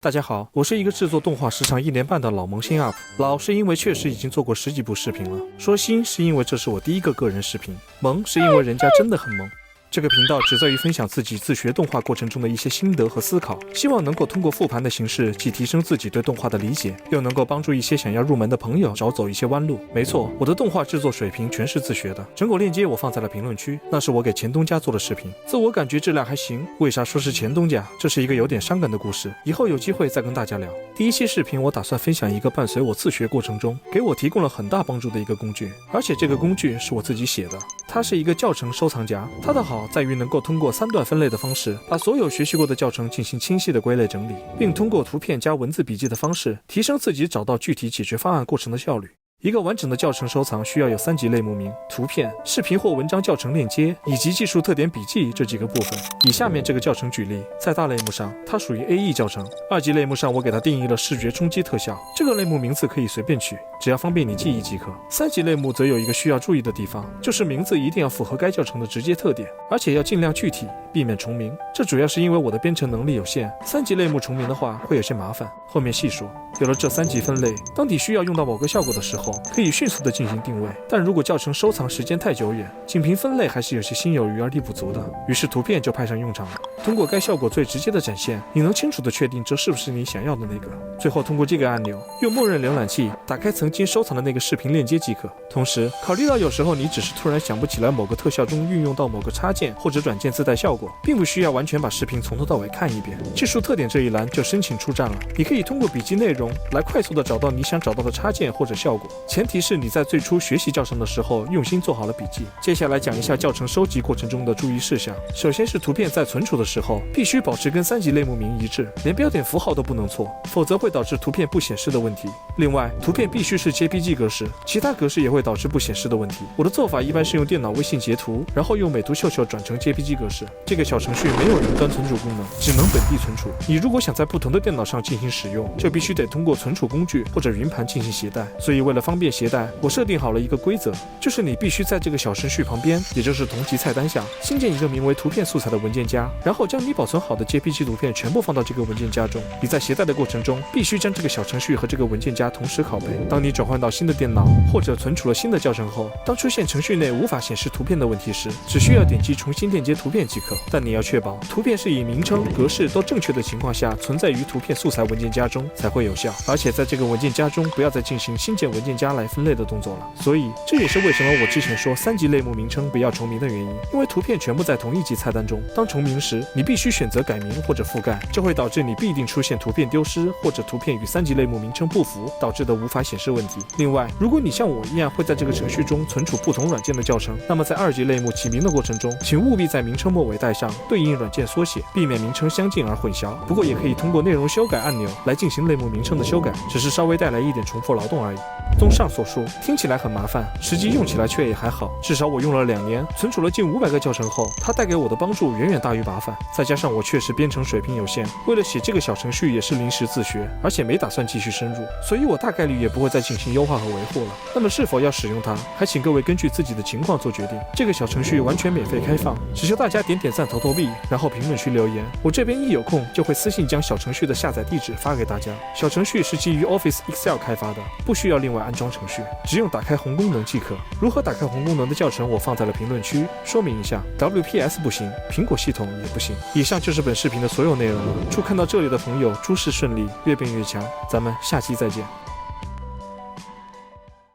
大家好，我是一个制作动画时长1年半的老萌新 UP。老是因为确实已经做过10几部视频了，说新是因为这是我第一个个人视频，萌是因为人家真的很萌。这个频道旨在于分享自己自学动画过程中的一些心得和思考，希望能够通过复盘的形式，既提升自己对动画的理解，又能够帮助一些想要入门的朋友少走一些弯路。没错，我的动画制作水平全是自学的，整果链接我放在了评论区，那是我给前东家做的视频，自我感觉质量还行。为啥说是前东家？这是一个有点伤感的故事，以后有机会再跟大家聊。第一期视频我打算分享一个伴随我自学过程中给我提供了很大帮助的一个工具，而且这个工具是我自己写的，它是一个教程收藏夹。它的好在于能够通过3段分类的方式，把所有学习过的教程进行清晰的归类整理，并通过图片加文字笔记的方式，提升自己找到具体解决方案过程的效率。一个完整的教程收藏需要有3级类目名、图片、视频或文章教程链接以及技术特点笔记这几个部分。以下面这个教程举例，在大类目上它属于 AE 教程，2级类目上我给它定义了视觉冲击特效，这个类目名字可以随便取，只要方便你记忆即可。3级类目则有一个需要注意的地方，就是名字一定要符合该教程的直接特点，而且要尽量具体，避免重名。这主要是因为我的编程能力有限，3级类目重名的话会有些麻烦，后面细说。有了这3级分类，当你需要用到某个效果的时候，可以迅速的进行定位。但如果教程收藏时间太久远，仅凭分类还是有些心有余而力不足的，于是图片就派上用场了。通过该效果最直接的展现，你能清楚的确定这是不是你想要的那个。最后通过这个按钮，用默认浏览器打开曾经收藏的那个视频链接即可。同时考虑到有时候你只是突然想不起来某个特效中运用到某个插件或者软件自带效果，并不需要完全把视频从头到尾看一遍，技术特点这一栏就申请出站了。你可以通过笔记内容来快速的找到你想找到的插件或者效果，前提是你在最初学习教程的时候用心做好了笔记。接下来讲一下教程收集过程中的注意事项。首先是图片在存储的时候必须保持跟3级类目名一致，连标点符号都不能错，否则会导致图片不显示的问题。另外图片必须是 JPG 格式，其他格式也会导致不显示的问题。我的做法一般是用电脑微信截图，然后用美图秀秀转成 JPG 格式。这个小程序没有云端存储功能，只能本地存储。你如果想在不同的电脑上进行使用，就必须得通过存储工具或者云盘进行携带。所以为了方便携带，我设定好了一个规则，就是你必须在这个小程序旁边，也就是同级菜单下新建一个名为图片素材的文件夹，然后将你保存好的 JPG 图片全部放到这个文件夹中。你在携带的过程中必须将这个小程序和这个文件夹同时拷贝。当你转换到新的电脑或者存储了新的教程后，当出现程序内无法显示图片的问题时，只需要点击重新链接图片即可。但你要确保图片是以名称、格式都正确的情况下存在于图片素材文件夹中才会有效，而且在这个文件夹中不要再进行新建文件夹来分类的动作了。所以这也是为什么我之前说3级类目名称不要重名的原因，因为图片全部在同一级菜单中，当重名时你必须选择改名或者覆盖，这会导致你必定出现图片丢失或者图片与3级类目名称不符导致的无法显示问题。另外，如果你像我一样会在这个程序中存储不同软件的教程，那么在2级类目起名的过程中，请务必在名称末尾带上对应软件缩写，避免名称相近而混淆。不过也可以通过内容修改按钮来进行类目名称的修改，只是稍微带来一点重复劳动而已。综上所述，听起来很麻烦，实际用起来却也还好。至少我用了2年，存储了近500个教程后，它带给我的帮助远远大于麻烦。再加上我确实编程水平有限，为了写这个小程序也是临时自学，而且没打算继续深入，所以我大概率也不会再进行优化和维护了。那么是否要使用它，还请各位根据自己的情况做决定。这个小程序完全免费开放，只求大家点点赞、投投币，然后评论区留言，我这边一有空就会私信将小程序的下载地址发给大家。小程序是基于 Office Excel 开发的，不需要另外安装程序，只用打开红功能即可。如何打开红功能的教程我放在了评论区，说明一下 WPS 不行，苹果系统也不行。以上就是本视频的所有内容了，祝看到这里的朋友诸事顺利，越变越强。咱们下期再见。